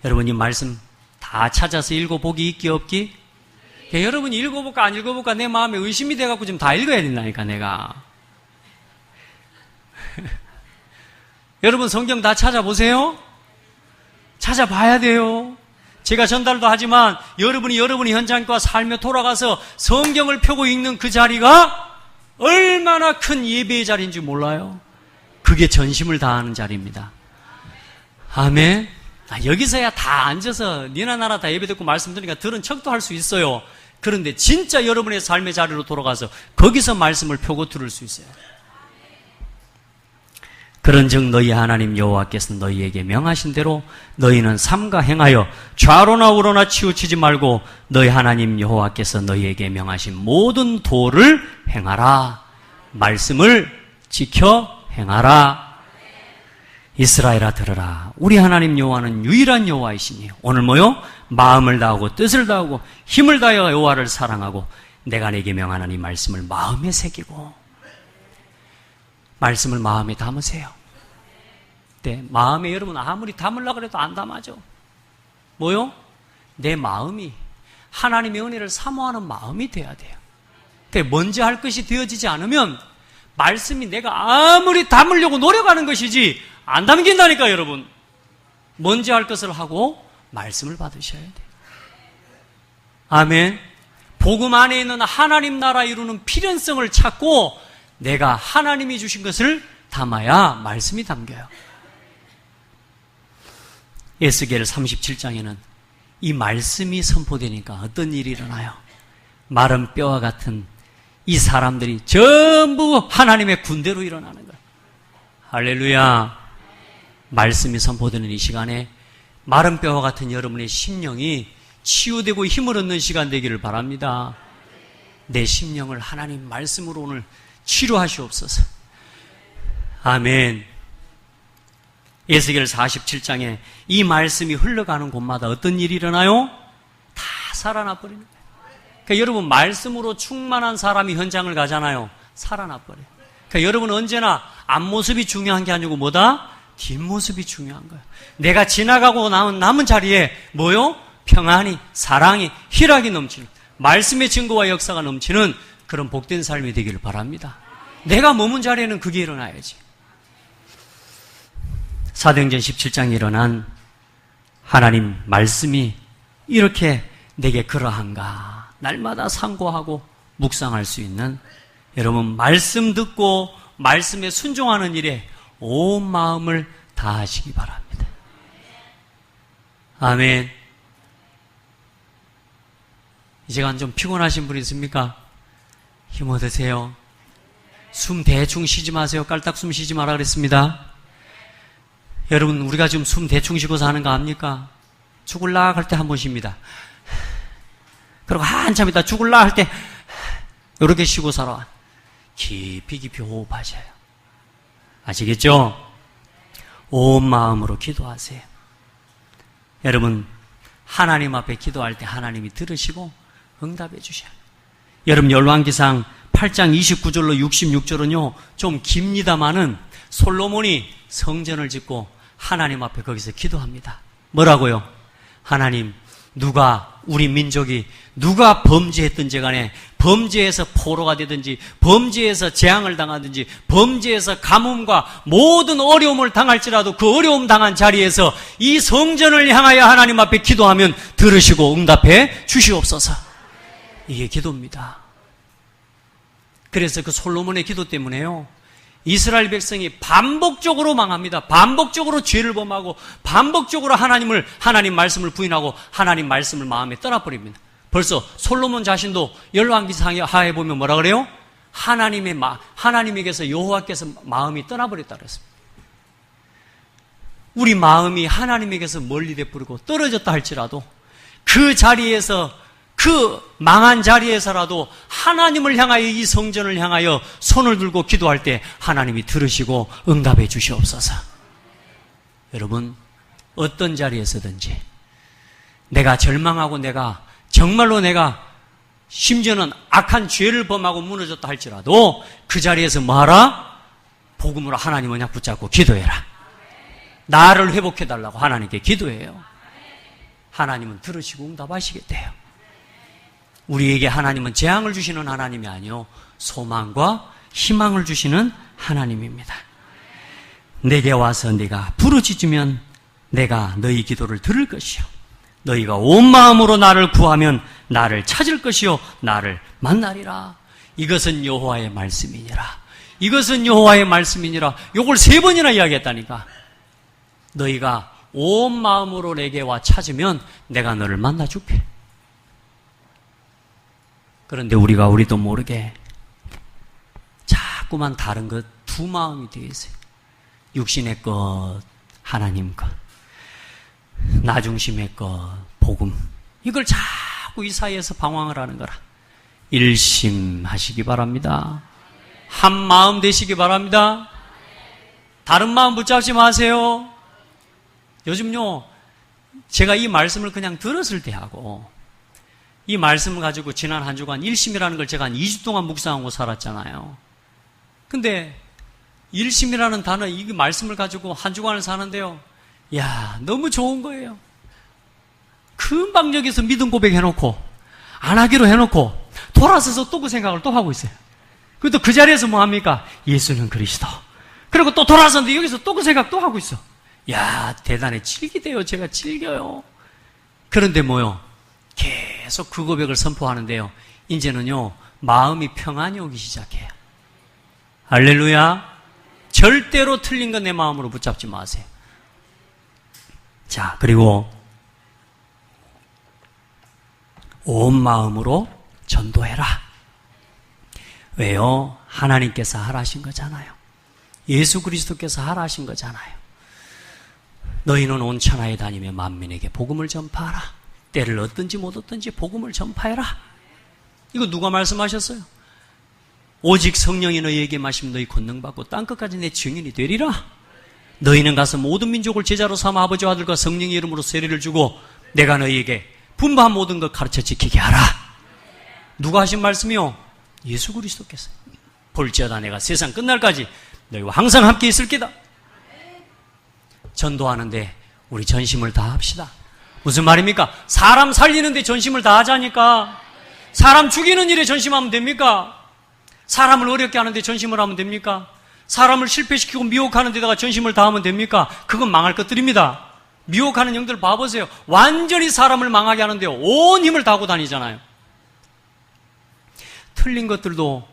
여러분, 이 말씀 다 찾아서 읽어보기 있기 없기? 여러분이 읽어볼까 안 읽어볼까 내 마음에 의심이 돼갖고 지금 다 읽어야 된다니까 내가. 여러분 성경 다 찾아보세요. 찾아봐야 돼요. 제가 전달도 하지만 여러분이 현장과 삶에 돌아가서 성경을 펴고 읽는 그 자리가 얼마나 큰 예배의 자리인지 몰라요. 그게 전심을 다하는 자리입니다. 아멘. 여기서야 다 앉아서 니나 나나 다 예배 듣고 말씀 들으니까 들은 척도 할 수 있어요. 그런데 진짜 여러분의 삶의 자리로 돌아가서 거기서 말씀을 펴고 들을 수 있어요. 그런즉 너희 하나님 여호와께서 너희에게 명하신 대로 너희는 삼가 행하여 좌로나 우로나 치우치지 말고 너희 하나님 여호와께서 너희에게 명하신 모든 도를 행하라. 말씀을 지켜 행하라. 이스라엘아 들으라. 우리 하나님 여호와는 유일한 여호와이시니 오늘 뭐요? 마음을 다하고 뜻을 다하고 힘을 다하여 여호와를 사랑하고 내가 내게 명하는 이 말씀을 마음에 새기고. 말씀을 마음에 담으세요. 네, 마음에 여러분 아무리 담으려고 해도 안 담아져. 뭐요? 내 마음이 하나님의 은혜를 사모하는 마음이 돼야 돼요. 그러니까 먼저 할 것이 되어지지 않으면 말씀이 내가 아무리 담으려고 노력하는 것이지 안 담긴다니까 여러분. 먼저 할 것을 하고 말씀을 받으셔야 돼요. 아멘. 복음 안에 있는 하나님 나라 이루는 필연성을 찾고 내가 하나님이 주신 것을 담아야 말씀이 담겨요. 에스겔 37장에는 이 말씀이 선포되니까 어떤 일이 일어나요? 마른 뼈와 같은 이 사람들이 전부 하나님의 군대로 일어나는 거예요. 할렐루야. 말씀이 선포되는 이 시간에 마른 뼈와 같은 여러분의 심령이 치유되고 힘을 얻는 시간 되기를 바랍니다. 내 심령을 하나님 말씀으로 오늘 치료하시옵소서. 아멘. 에스겔 47장에 이 말씀이 흘러가는 곳마다 어떤 일이 일어나요? 다 살아나 버리는 거예요. 그러니까 여러분 말씀으로 충만한 사람이 현장을 가잖아요. 살아나 버려요. 그러니까 여러분 언제나 앞모습이 중요한 게 아니고 뭐다? 뒷모습이 중요한 거예요. 내가 지나가고 남은 자리에 뭐요? 평안이, 사랑이, 희락이 넘치는 말씀의 증거와 역사가 넘치는 그런 복된 삶이 되기를 바랍니다. 내가 머문 자리에는 그게 일어나야지. 사도행전 17장에 일어난 하나님 말씀이 이렇게 내게 그러한가 날마다 상고하고 묵상할 수 있는, 여러분 말씀 듣고 말씀에 순종하는 일에 온 마음을 다하시기 바랍니다. 아멘. 이 시간 좀 피곤하신 분 있습니까? 힘 얻으세요. 숨 대충 쉬지 마세요. 깔딱 숨 쉬지 마라 그랬습니다. 여러분, 우리가 지금 숨 대충 쉬고서 하는 거 압니까? 죽을라 할 때 한 번 쉽니다. 그리고 한참 있다 죽을라 할 때 이렇게 쉬고 살아. 깊이 깊이 호흡하셔요. 아시겠죠? 온 마음으로 기도하세요. 여러분, 하나님 앞에 기도할 때 하나님이 들으시고 응답해 주셔요. 여러분, 열왕기상 8장 29절로 66절은요 좀 깁니다마는 솔로몬이 성전을 짓고 하나님 앞에 거기서 기도합니다. 뭐라고요? 하나님, 누가 우리 민족이 누가 범죄했든지 간에 범죄에서 포로가 되든지 범죄에서 재앙을 당하든지 범죄에서 가뭄과 모든 어려움을 당할지라도 그 어려움 당한 자리에서 이 성전을 향하여 하나님 앞에 기도하면 들으시고 응답해 주시옵소서. 이게 기도입니다. 그래서 그 솔로몬의 기도 때문에요 이스라엘 백성이 반복적으로 망합니다. 반복적으로 죄를 범하고 반복적으로 하나님 말씀을 부인하고 하나님 말씀을 마음에 떠나버립니다. 벌써 솔로몬 자신도 열왕기상하에 보면 뭐라 그래요? 하나님에게서 여호와께서 마음이 떠나버렸다 그랬습니다. 우리 마음이 하나님에게서 멀리 되버리고 떨어졌다 할지라도 그 자리에서, 그 망한 자리에서라도 하나님을 향하여, 이 성전을 향하여 손을 들고 기도할 때 하나님이 들으시고 응답해 주시옵소서. 여러분, 어떤 자리에서든지 내가 절망하고 정말로 내가 심지어는 악한 죄를 범하고 무너졌다 할지라도 그 자리에서 뭐하라? 복음으로 하나님 언약 붙잡고 기도해라. 나를 회복해달라고 하나님께 기도해요. 하나님은 들으시고 응답하시겠대요. 우리에게 하나님은 재앙을 주시는 하나님이 아니요 소망과 희망을 주시는 하나님입니다. 내게 와서 네가 부르짖으면 내가 너희 기도를 들을 것이요 너희가 온 마음으로 나를 구하면 나를 찾을 것이요 나를 만나리라. 이것은 여호와의 말씀이니라. 이것은 여호와의 말씀이니라. 요걸 3번이나 이야기했다니까. 너희가 온 마음으로 내게 와 찾으면 내가 너를 만나줄게. 그런데 우리도 모르게 자꾸만 다른 것 두 마음이 되어 있어요. 육신의 것, 하나님 것, 나 중심의 것, 복음. 이걸 자꾸 이 사이에서 방황을 하는 거라. 일심하시기 바랍니다. 한 마음 되시기 바랍니다. 다른 마음 붙잡지 마세요. 요즘요, 제가 이 말씀을 그냥 들었을 때 하고 이 말씀을 가지고 지난 한 주간 일심이라는 걸 제가 한 2주 동안 묵상하고 살았잖아요. 근데 일심이라는 단어, 이 말씀을 가지고 한 주간을 사는데요. 야, 너무 좋은 거예요. 금방 여기서 믿음 고백해놓고 안 하기로 해놓고 돌아서서 또 그 생각을 또 하고 있어요. 그래도 그 자리에서 뭐 합니까? 예수는 그리스도. 그리고 또 돌아서는데 여기서 또 그 생각 또 하고 있어. 야, 대단해. 질기대요. 제가 질겨요. 그런데 뭐요? 계속 그 고백을 선포하는데요. 이제는요, 마음이 평안이 오기 시작해요. 할렐루야. 절대로 틀린 건 내 마음으로 붙잡지 마세요. 자, 그리고 온 마음으로 전도해라. 왜요? 하나님께서 하라신 거잖아요. 예수 그리스도께서 하라신 거잖아요. 너희는 온 천하에 다니며 만민에게 복음을 전파하라. 때를 얻든지 못 얻든지 복음을 전파해라. 이거 누가 말씀하셨어요? 오직 성령이 너희에게 마시면 너희 권능받고 땅끝까지 내 증인이 되리라. 너희는 가서 모든 민족을 제자로 삼아 아버지와 아들과 성령의 이름으로 세례를 주고 내가 너희에게 분부한 모든 것 가르쳐 지키게 하라. 누가 하신 말씀이요? 예수 그리스도께서. 볼지어다 내가 세상 끝날까지 너희와 항상 함께 있을 게다. 전도하는데 우리 전심을 다합시다. 무슨 말입니까? 사람 살리는데 전심을 다하자니까. 사람 죽이는 일에 전심하면 됩니까? 사람을 어렵게 하는데 전심을 하면 됩니까? 사람을 실패시키고 미혹하는 데다가 전심을 다하면 됩니까? 그건 망할 것들입니다. 미혹하는 영들 봐보세요. 완전히 사람을 망하게 하는데요. 온 힘을 다하고 다니잖아요. 틀린 것들도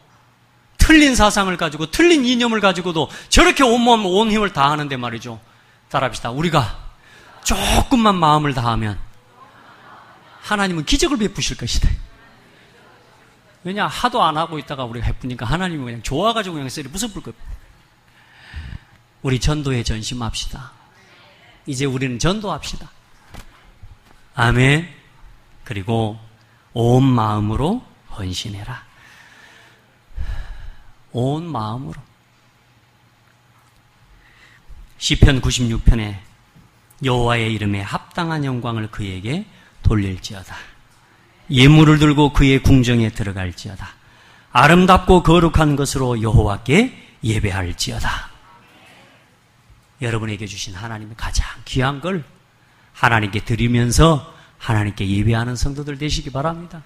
틀린 사상을 가지고 틀린 이념을 가지고도 저렇게 온몸 온 힘을 다하는데 말이죠. 따라합시다. 우리가 조금만 마음을 다하면 하나님은 기적을 베푸실 것이다. 왜냐? 하도 안 하고 있다가 우리가 해보니까 하나님은 그냥 좋아가지고 그냥 쎄리 무섭을 겁니다. 우리 전도에 전심합시다. 이제 우리는 전도합시다. 아멘. 그리고 온 마음으로 헌신해라. 온 마음으로. 시편 96편에 여호와의 이름에 합당한 영광을 그에게 돌릴지어다. 예물을 들고 그의 궁정에 들어갈지어다. 아름답고 거룩한 것으로 여호와께 예배할지어다. 여러분에게 주신 하나님의 가장 귀한 걸 하나님께 드리면서 하나님께 예배하는 성도들 되시기 바랍니다.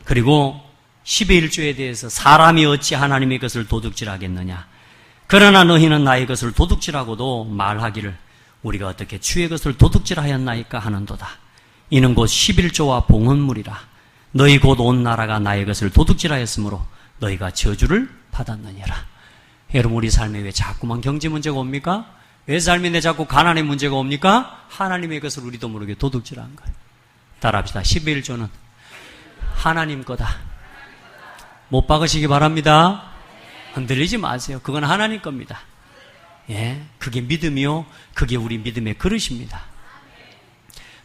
그리고 10의 1조에 대해서 사람이 어찌 하나님의 것을 도둑질하겠느냐. 그러나 너희는 나의 것을 도둑질하고도 말하기를 우리가 어떻게 주의 것을 도둑질하였나이까 하는도다. 이는 곧 11조와 봉헌물이라. 너희 곧 온 나라가 나의 것을 도둑질하였으므로 너희가 저주를 받았느니라. 여러분, 우리 삶에 왜 자꾸만 경제 문제가 옵니까? 왜 삶에 내 자꾸 가난의 문제가 옵니까? 하나님의 것을 우리도 모르게 도둑질한 거예요. 따라합시다. 11조는 하나님 거다. 못 박으시기 바랍니다. 흔들리지 마세요. 그건 하나님 겁니다. 예, 그게 믿음이요. 그게 우리 믿음의 그릇입니다.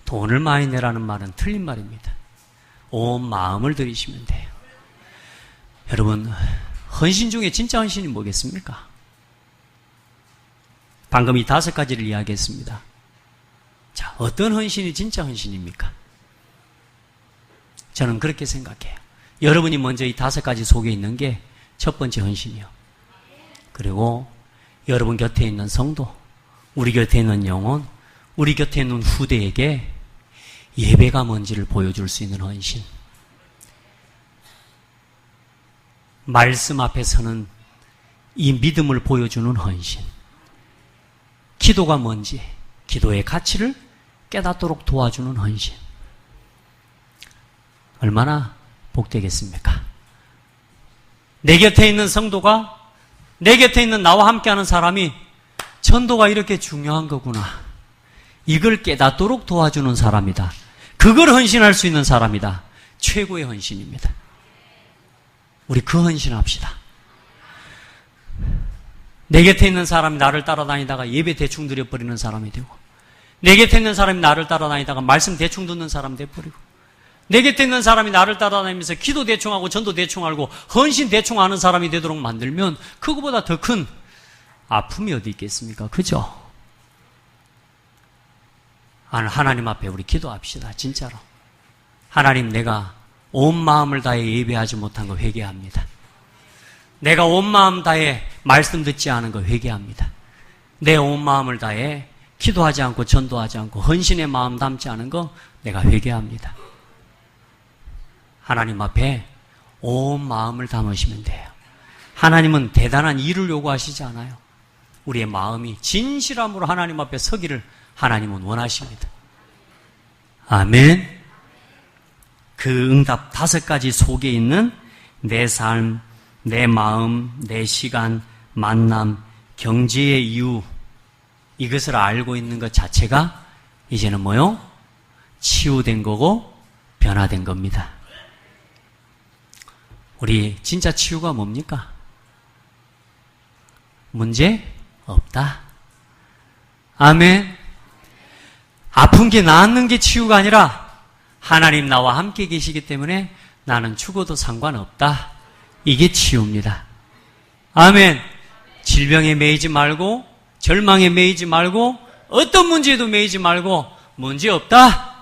돈을 많이 내라는 말은 틀린 말입니다. 온 마음을 들이시면 돼요. 여러분, 헌신 중에 진짜 헌신이 뭐겠습니까? 방금 이 5가지를 이야기했습니다. 자, 어떤 헌신이 진짜 헌신입니까? 저는 그렇게 생각해요. 여러분이 먼저 이 5가지 속에 있는 게 첫 번째 헌신이요. 그리고 여러분 곁에 있는 성도, 우리 곁에 있는 영혼, 우리 곁에 있는 후대에게 예배가 뭔지를 보여줄 수 있는 헌신. 말씀 앞에 서는 이 믿음을 보여주는 헌신. 기도가 뭔지, 기도의 가치를 깨닫도록 도와주는 헌신. 얼마나 복되겠습니까? 내 곁에 있는 성도가, 내 곁에 있는 나와 함께하는 사람이 전도가 이렇게 중요한 거구나. 이걸 깨닫도록 도와주는 사람이다. 그걸 헌신할 수 있는 사람이다. 최고의 헌신입니다. 우리 그 헌신합시다. 내 곁에 있는 사람이 나를 따라다니다가 예배 대충 드려버리는 사람이 되고, 내 곁에 있는 사람이 나를 따라다니다가 말씀 대충 듣는 사람 돼버리고, 내 곁에 있는 사람이 나를 따라다니면서 기도 대충 하고 전도 대충 알고 헌신 대충 하는 사람이 되도록 만들면 그거보다 더 큰 아픔이 어디 있겠습니까? 그죠? 하나님 앞에 우리 기도합시다. 진짜로. 하나님, 내가 온 마음을 다해 예배하지 못한 거 회개합니다. 내가 온 마음 다해 말씀 듣지 않은 거 회개합니다. 내 온 마음을 다해 기도하지 않고 전도하지 않고 헌신의 마음 담지 않은 거 내가 회개합니다. 하나님 앞에 온 마음을 담으시면 돼요. 하나님은 대단한 일을 요구하시지 않아요. 우리의 마음이 진실함으로 하나님 앞에 서기를 하나님은 원하십니다. 아멘. 그 응답 5가지 속에 있는 내 삶, 내 마음, 내 시간, 만남, 경제의 이유, 이것을 알고 있는 것 자체가 이제는 뭐요? 치유된 거고 변화된 겁니다. 우리 진짜 치유가 뭡니까? 문제 없다. 아멘. 아픈 게 낫는 게 치유가 아니라 하나님 나와 함께 계시기 때문에 나는 죽어도 상관없다. 이게 치유입니다. 아멘. 질병에 매이지 말고, 절망에 매이지 말고, 어떤 문제에도 매이지 말고 문제 없다.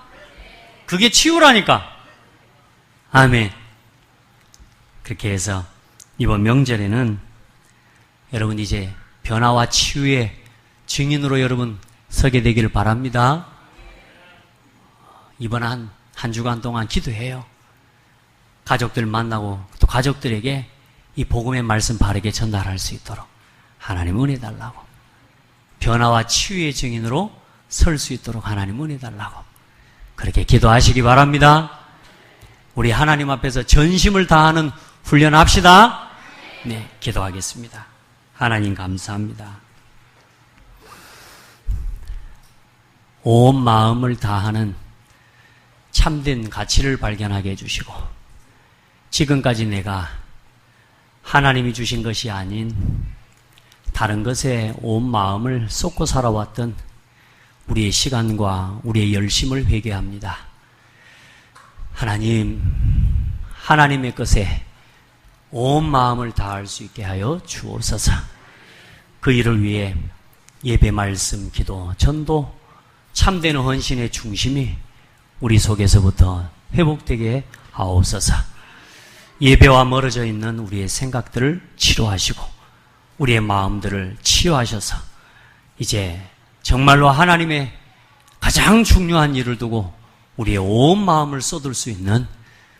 그게 치유라니까. 아멘. 그렇게 해서 이번 명절에는 여러분 이제 변화와 치유의 증인으로 여러분 서게 되기를 바랍니다. 이번 한 주간 동안 기도해요. 가족들 만나고 또 가족들에게 이 복음의 말씀 바르게 전달할 수 있도록 하나님 은혜 달라고, 변화와 치유의 증인으로 설 수 있도록 하나님 은혜 달라고 그렇게 기도하시기 바랍니다. 우리 하나님 앞에서 전심을 다하는 훈련합시다. 네, 기도하겠습니다. 하나님 감사합니다. 온 마음을 다하는 참된 가치를 발견하게 해주시고, 지금까지 내가 하나님이 주신 것이 아닌 다른 것에 온 마음을 쏟고 살아왔던 우리의 시간과 우리의 열심을 회개합니다. 하나님, 하나님의 것에 온 마음을 다할 수 있게 하여 주옵소서. 그 일을 위해 예배, 말씀, 기도, 전도, 참된 헌신의 중심이 우리 속에서부터 회복되게 하옵소서. 예배와 멀어져 있는 우리의 생각들을 치료하시고 우리의 마음들을 치유하셔서 이제 정말로 하나님의 가장 중요한 일을 두고 우리의 온 마음을 쏟을 수 있는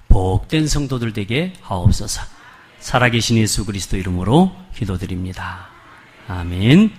복된 성도들 되게 하옵소서. 살아계신 예수 그리스도 이름으로 기도드립니다. 아멘.